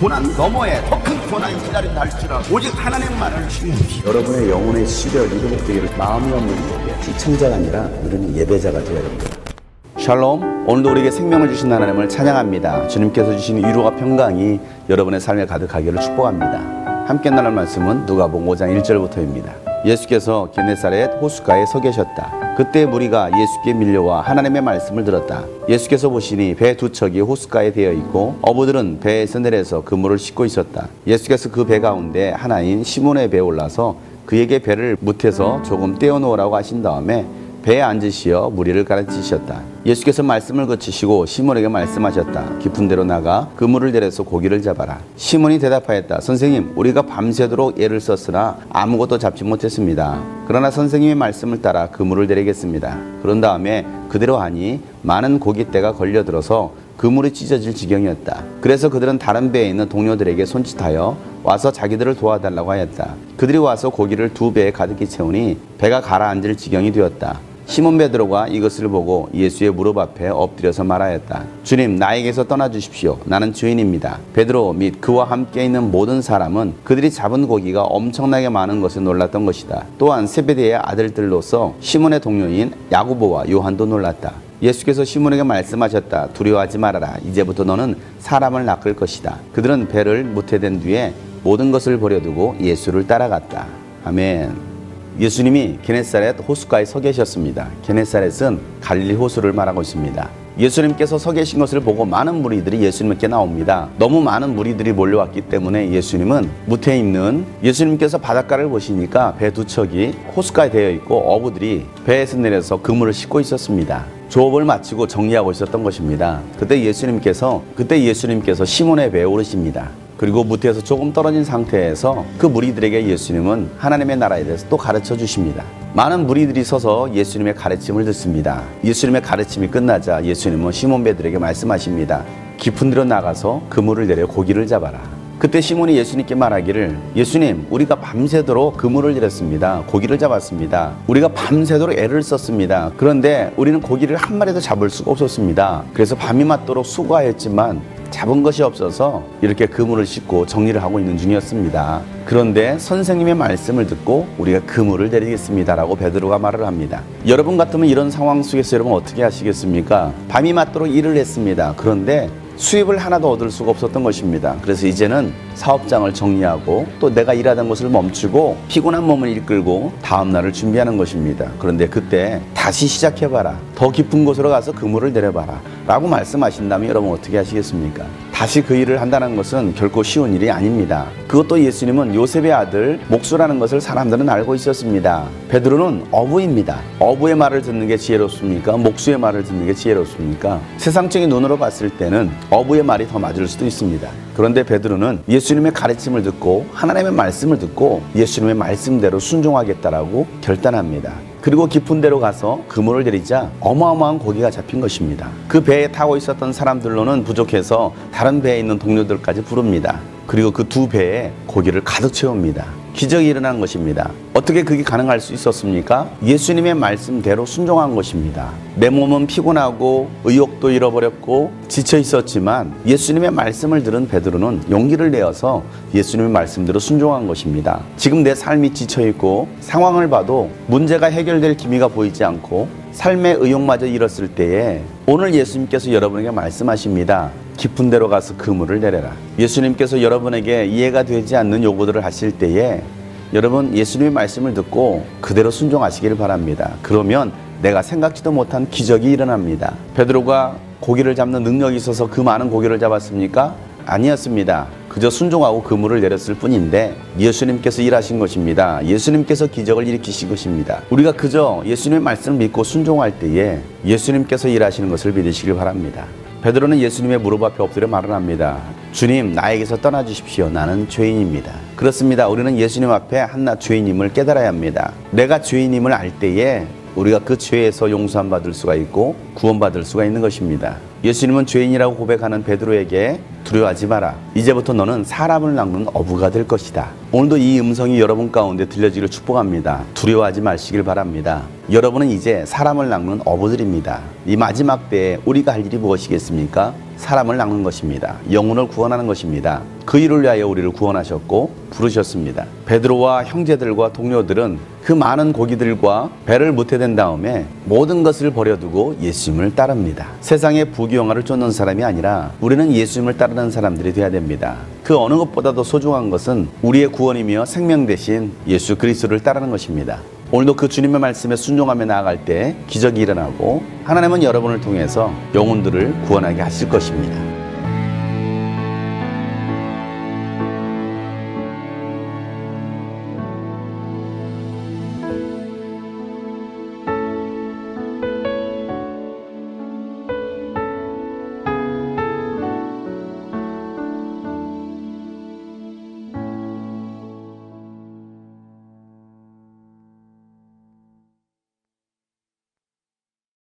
고난 너머에 더 큰 고난이 기다린다 할지라도 오직 하나님만을 신뢰하십시오. 여러분의 영혼의 시력이 회복되기를 마음이 없는 자에게 시청자가 아니라 우리는 예배자가 되어야 합니다. 샬롬, 오늘도 우리에게 생명을 주신 하나님을 찬양합니다. 주님께서 주신 위로와 평강이 여러분의 삶에 가득하기를 축복합니다. 함께 나눌 말씀은 누가복음 5장 1절부터입니다. 예수께서 게네사렛 호숫가에 서 계셨다. 그때 무리가 예수께 밀려와 하나님의 말씀을 들었다. 예수께서 보시니 배 두 척이 호숫가에 되어 있고 어부들은 배에서 내려서 그물을 싣고 있었다. 예수께서 그 배 가운데 하나인 시몬의 배에 올라서 그에게 배를 무태서 조금 떼어놓으라고 하신 다음에 배에 앉으시어 무리를 가르치셨다. 예수께서 말씀을 그치시고 시몬에게 말씀하셨다. 깊은 데로 나가 그물을 내려서 고기를 잡아라. 시몬이 대답하였다. 선생님, 우리가 밤새도록 애를 썼으나 아무것도 잡지 못했습니다. 그러나 선생님의 말씀을 따라 그물을 내리겠습니다. 그런 다음에 그대로 하니 많은 고깃대가 걸려들어서 그물이 찢어질 지경이었다. 그래서 그들은 다른 배에 있는 동료들에게 손짓하여 와서 자기들을 도와달라고 하였다. 그들이 와서 고기를 두 배에 가득히 채우니 배가 가라앉을 지경이 되었다. 시몬 베드로가 이것을 보고 예수의 무릎 앞에 엎드려서 말하였다. 주님, 나에게서 떠나주십시오. 나는 죄인입니다. 베드로 및 그와 함께 있는 모든 사람은 그들이 잡은 고기가 엄청나게 많은 것에 놀랐던 것이다. 또한 세베대의 아들들로서 시몬의 동료인 야고보와 요한도 놀랐다. 예수께서 시몬에게 말씀하셨다. 두려워하지 말아라. 이제부터 너는 사람을 낚을 것이다. 그들은 배를 무태된 뒤에 모든 것을 버려두고 예수를 따라갔다. 아멘. 예수님이 게네사렛 호숫가에 서 계셨습니다. 게네사렛은 갈릴리 호수를 말하고 있습니다. 예수님께서 서 계신 것을 보고 많은 무리들이 예수님께 나옵니다. 너무 많은 무리들이 몰려왔기 때문에 예수님은 무태에 있는 예수님께서 바닷가를 보시니까 배 두 척이 호숫가에 되어 있고 어부들이 배에서 내려서 그물을 싣고 있었습니다. 조업을 마치고 정리하고 있었던 것입니다. 그때 예수님께서 시몬의 배에 오르십니다. 그리고 무태에서 조금 떨어진 상태에서 그 무리들에게 예수님은 하나님의 나라에 대해서 또 가르쳐 주십니다. 많은 무리들이 서서 예수님의 가르침을 듣습니다. 예수님의 가르침이 끝나자 예수님은 시몬 베드로에게 말씀하십니다. 깊은 데로 나가서 그물을 내려 고기를 잡아라. 그때 시몬이 예수님께 말하기를, 예수님, 우리가 밤새도록 그물을 내렸습니다. 고기를 잡았습니다. 우리가 밤새도록 애를 썼습니다. 그런데 우리는 고기를 한 마리도 잡을 수가 없었습니다. 그래서 밤이 맞도록 수고하였지만 잡은 것이 없어서 이렇게 그물을 싣고 정리를 하고 있는 중이었습니다. 그런데 선생님의 말씀을 듣고 우리가 그물을 내리겠습니다 라고 베드로가 말을 합니다. 여러분 같으면 이런 상황 속에서 여러분 어떻게 하시겠습니까? 밤이 맞도록 일을 했습니다. 그런데 수입을 하나도 얻을 수가 없었던 것입니다. 그래서 이제는 사업장을 정리하고 또 내가 일하던 것을 멈추고 피곤한 몸을 이끌고 다음 날을 준비하는 것입니다. 그런데 그때 다시 시작해봐라. 더 깊은 곳으로 가서 그물을 내려봐라 라고 말씀하신다면 여러분 어떻게 하시겠습니까? 다시 그 일을 한다는 것은 결코 쉬운 일이 아닙니다. 그것도 예수님은 요셉의 아들 목수라는 것을 사람들은 알고 있었습니다. 베드로는 어부입니다. 어부의 말을 듣는 게 지혜롭습니까? 목수의 말을 듣는 게 지혜롭습니까? 세상적인 눈으로 봤을 때는 어부의 말이 더 맞을 수도 있습니다. 그런데 베드로는 예수님의 가르침을 듣고 하나님의 말씀을 듣고 예수님의 말씀대로 순종하겠다라고 결단합니다. 그리고 깊은 데로 가서 그물을 내리자 어마어마한 고기가 잡힌 것입니다. 그 배에 타고 있었던 사람들로는 부족해서 다른 배에 있는 동료들까지 부릅니다. 그리고 그 두 배에 고기를 가득 채웁니다. 기적이 일어난 것입니다. 어떻게 그게 가능할 수 있었습니까? 예수님의 말씀대로 순종한 것입니다. 내 몸은 피곤하고 의욕도 잃어버렸고 지쳐 있었지만 예수님의 말씀을 들은 베드로는 용기를 내어서 예수님의 말씀대로 순종한 것입니다. 지금 내 삶이 지쳐 있고 상황을 봐도 문제가 해결될 기미가 보이지 않고 삶의 의욕마저 잃었을 때에 오늘 예수님께서 여러분에게 말씀하십니다. 깊은 데로 가서 그물을 내려라. 예수님께서 여러분에게 이해가 되지 않는 요구들을 하실 때에 여러분 예수님의 말씀을 듣고 그대로 순종하시길 바랍니다. 그러면 내가 생각지도 못한 기적이 일어납니다. 베드로가 고기를 잡는 능력이 있어서 그 많은 고기를 잡았습니까? 아니었습니다. 그저 순종하고 그물을 내렸을 뿐인데 예수님께서 일하신 것입니다. 예수님께서 기적을 일으키신 것입니다. 우리가 그저 예수님의 말씀을 믿고 순종할 때에 예수님께서 일하시는 것을 믿으시길 바랍니다. 베드로는 예수님의 무릎 앞에 엎드려 말을 합니다. 주님, 나에게서 떠나주십시오. 나는 죄인입니다. 그렇습니다. 우리는 예수님 앞에 한낱 죄인임을 깨달아야 합니다. 내가 죄인임을 알 때에 우리가 그 죄에서 용서함 받을 수가 있고 구원받을 수가 있는 것입니다. 예수님은 죄인이라고 고백하는 베드로에게 두려워하지 마라. 이제부터 너는 사람을 낚는 어부가 될 것이다. 오늘도 이 음성이 여러분 가운데 들려지기를 축복합니다. 두려워하지 마시길 바랍니다. 여러분은 이제 사람을 낚는 어부들입니다. 이 마지막 때에 우리가 할 일이 무엇이겠습니까? 사람을 낚는 것입니다. 영혼을 구원하는 것입니다. 그 일을 위하여 우리를 구원하셨고 부르셨습니다. 베드로와 형제들과 동료들은 그 많은 고기들과 배를 무태된 다음에 모든 것을 버려두고 예수님을 따릅니다. 세상의 부귀영화를 쫓는 사람이 아니라 우리는 예수님을 따르는 사람들이 되어야 됩니다. 그 어느 것보다도 소중한 것은 우리의 구원이며 생명 대신 예수 그리스도를 따르는 것입니다. 오늘도 그 주님의 말씀에 순종하며 나아갈 때 기적이 일어나고 하나님은 여러분을 통해서 영혼들을 구원하게 하실 것입니다.